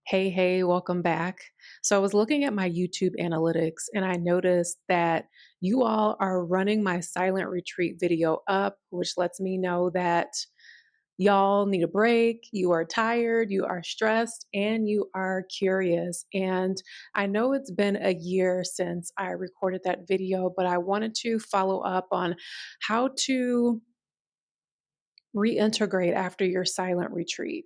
Hey, welcome back. So I was looking at my YouTube analytics and I noticed that you all are running my silent retreat video up, which lets me know that y'all need a break, you are tired, you are stressed, and you are curious. And I know it's been a year since I recorded that video, but I wanted to follow up on how to reintegrate after your silent retreat.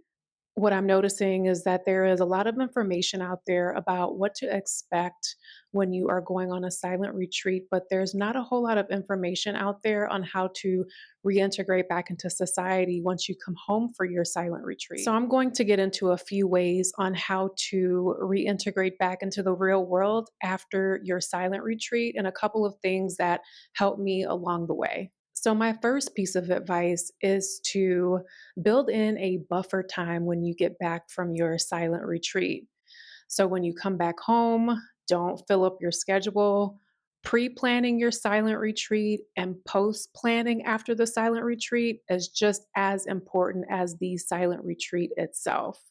What I'm noticing is that there is a lot of information out there about what to expect when you are going on a silent retreat, but there's not a whole lot of information out there on how to reintegrate back into society once you come home for your silent retreat. So, I'm going to get into a few ways on how to reintegrate back into the real world after your silent retreat and a couple of things that helped me along the way. So, my first piece of advice is to build in a buffer time when you get back from your silent retreat. So, when you come back home, don't fill up your schedule. Pre planning your silent retreat and post planning after the silent retreat is just as important as the silent retreat itself.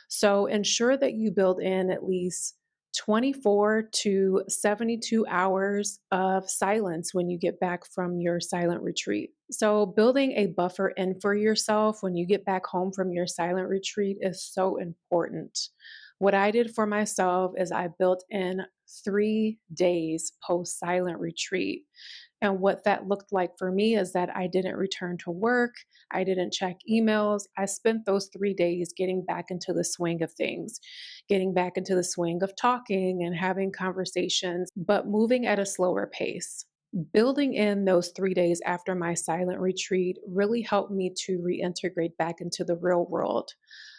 So ensure that you build in at least 24 to 72 hours of silence when you get back from your silent retreat. So, building a buffer in for yourself when you get back home from your silent retreat is so important. What I did for myself is I built in 3 days post silent retreat. And what that looked like for me is that I didn't return to work. I didn't check emails. I spent those 3 days getting back into the swing of things, getting back into the swing of talking and having conversations, but moving at a slower pace. Building in those 3 days after my silent retreat really helped me to reintegrate back into the real world.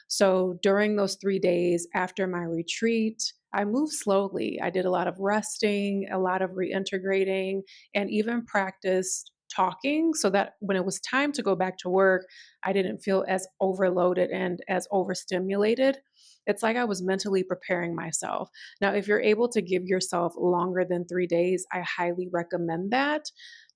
So during those 3 days after my retreat, I moved slowly. I did a lot of resting, a lot of reintegrating, and even practiced talking so that when it was time to go back to work, I didn't feel as overloaded and as overstimulated. It's like I was mentally preparing myself. Now, if you're able to give yourself longer than 3 days, I highly recommend that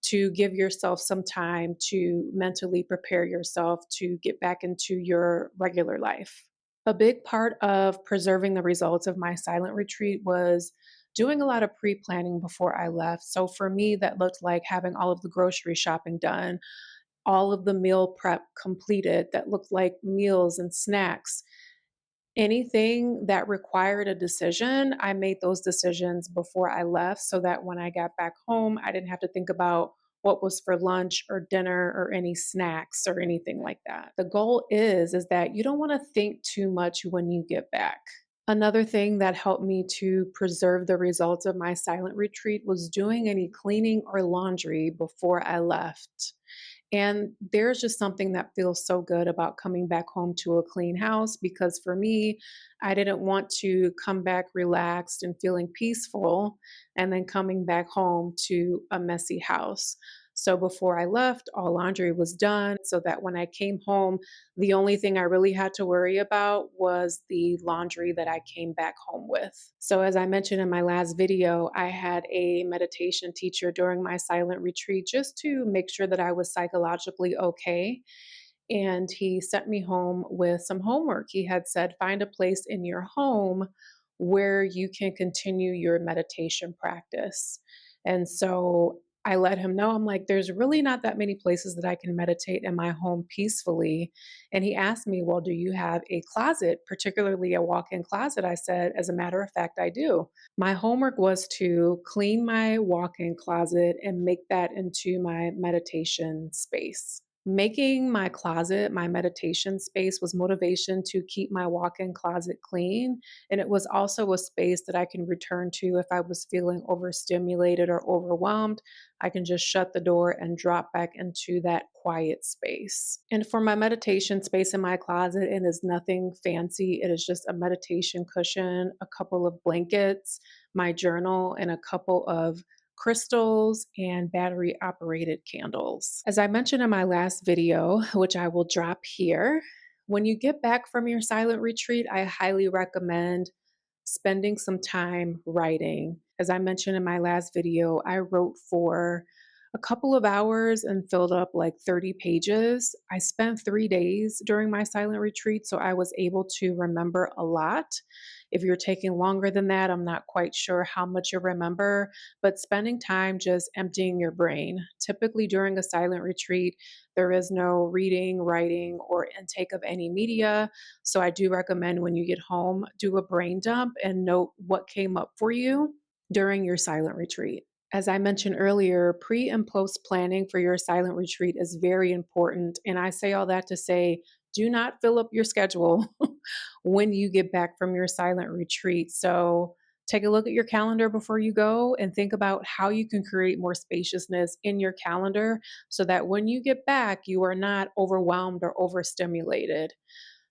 to give yourself some time to mentally prepare yourself to get back into your regular life. A big part of preserving the results of my silent retreat was doing a lot of pre planning before I left. So for me, that looked like having all of the grocery shopping done, all of the meal prep completed that looked like meals and snacks. Anything that required a decision, I made those decisions before I left so that when I got back home, I didn't have to think about what was for lunch or dinner or any snacks or anything like that. The goal is that you don't want to think too much when you get back. Another thing that helped me to preserve the results of my silent retreat was doing any cleaning or laundry before I left. And there's just something that feels so good about coming back home to a clean house because for me, I didn't want to come back relaxed and feeling peaceful and then coming back home to a messy house. So before I left, all laundry was done so that when I came home, the only thing I really had to worry about was the laundry that I came back home with. So, as I mentioned in my last video, I had a meditation teacher during my silent retreat just to make sure that I was psychologically okay. And he sent me home with some homework. He had said, find a place in your home where you can continue your meditation practice. And so I let him know, I'm like, there's really not that many places that I can meditate in my home peacefully. And he asked me, well, do you have a closet, particularly a walk in closet? I said, as a matter of fact, I do. My homework was to clean my walk in closet and make that into my meditation space. Making my closet my meditation space was motivation to keep my walk in closet clean. And it was also a space that I can return to if I was feeling overstimulated or overwhelmed. I can just shut the door and drop back into that quiet space. And for my meditation space in my closet, it is nothing fancy. It is just a meditation cushion, a couple of blankets, my journal, and a couple of crystals and battery operated candles. As I mentioned in my last video, which I will drop here, when you get back from your silent retreat, I highly recommend spending some time writing. As I mentioned in my last video, I wrote for A couple of hours and filled up like 30 pages. I spent 3 days during my silent retreat, so I was able to remember a lot. If you're taking longer than that, I'm not quite sure how much you remember, but spending time just emptying your brain. Typically, during a silent retreat, there is no reading, writing, or intake of any media. So I do recommend when you get home, do a brain dump and note what came up for you during your silent retreat. As I mentioned earlier, pre and post planning for your silent retreat is very important. And I say all that to say, do not fill up your schedule when you get back from your silent retreat. So take a look at your calendar before you go and think about how you can create more spaciousness in your calendar so that when you get back, you are not overwhelmed or overstimulated.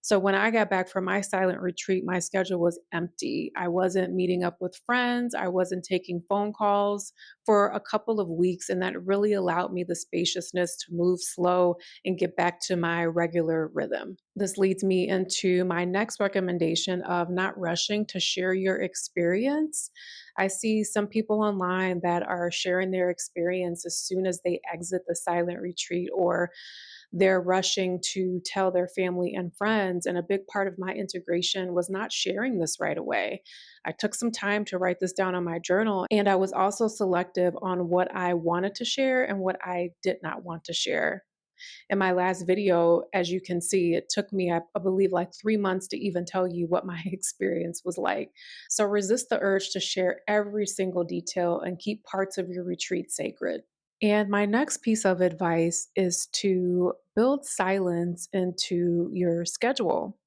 So when I got back from my silent retreat, my schedule was empty. I wasn't meeting up with friends. I wasn't taking phone calls for a couple of weeks. And that really allowed me the spaciousness to move slow and get back to my regular rhythm. This leads me into my next recommendation of not rushing to share your experience. I see some people online that are sharing their experience as soon as they exit the silent retreat, or they're rushing to tell their family and friends. And a big part of my integration was not sharing this right away. I took some time to write this down on my journal, and I was also selective on what I wanted to share and what I did not want to share. In my last video, as you can see, it took me, I believe, like 3 months to even tell you what my experience was like. So resist the urge to share every single detail and keep parts of your retreat sacred. And my next piece of advice is to build silence into your schedule.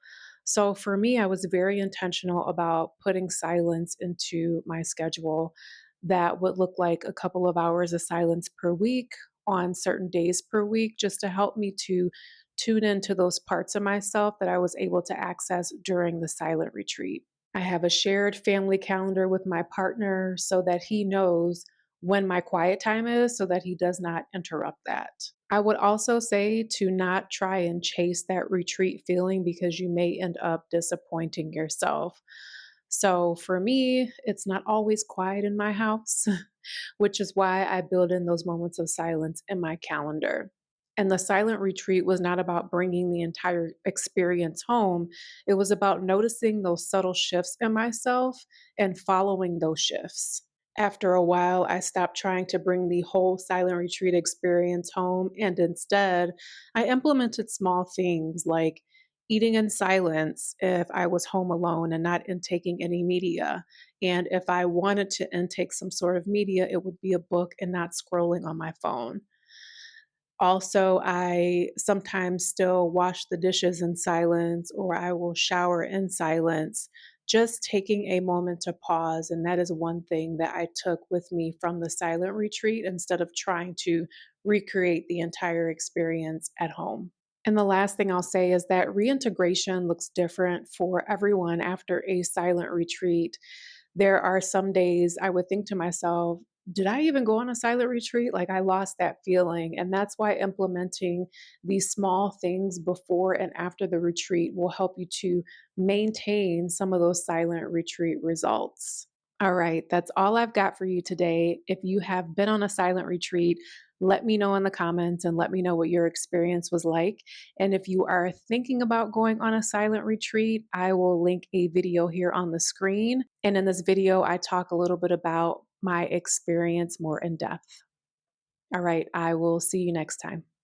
So for me, I was very intentional about putting silence into my schedule. That would look like a couple of hours of silence per week on certain days per week, just to help me to tune into those parts of myself that I was able to access during the silent retreat. I have a shared family calendar with my partner so that he knows when my quiet time is so that he does not interrupt that. I would also say to not try and chase that retreat feeling because you may end up disappointing yourself. So for me, it's not always quiet in my house, which is why I build in those moments of silence in my calendar. And the silent retreat was not about bringing the entire experience home. It was about noticing those subtle shifts in myself and following those shifts. After a while, I stopped trying to bring the whole silent retreat experience home, and instead, I implemented small things like eating in silence if I was home alone and not intaking any media. And if I wanted to intake some sort of media, it would be a book and not scrolling on my phone. Also, I sometimes still wash the dishes in silence or I will shower in silence, just taking a moment to pause. And that is one thing that I took with me from the silent retreat instead of trying to recreate the entire experience at home. And the last thing I'll say is that reintegration looks different for everyone after a silent retreat. There are some days I would think to myself, did I even go on a silent retreat? Like I lost that feeling. And that's why implementing these small things before and after the retreat will help you to maintain some of those silent retreat results. All right, that's all I've got for you today. If you have been on a silent retreat, let me know in the comments and let me know what your experience was like. And if you are thinking about going on a silent retreat, I will link a video here on the screen. And in this video, I talk a little bit about my experience more in depth. All right, I will see you next time.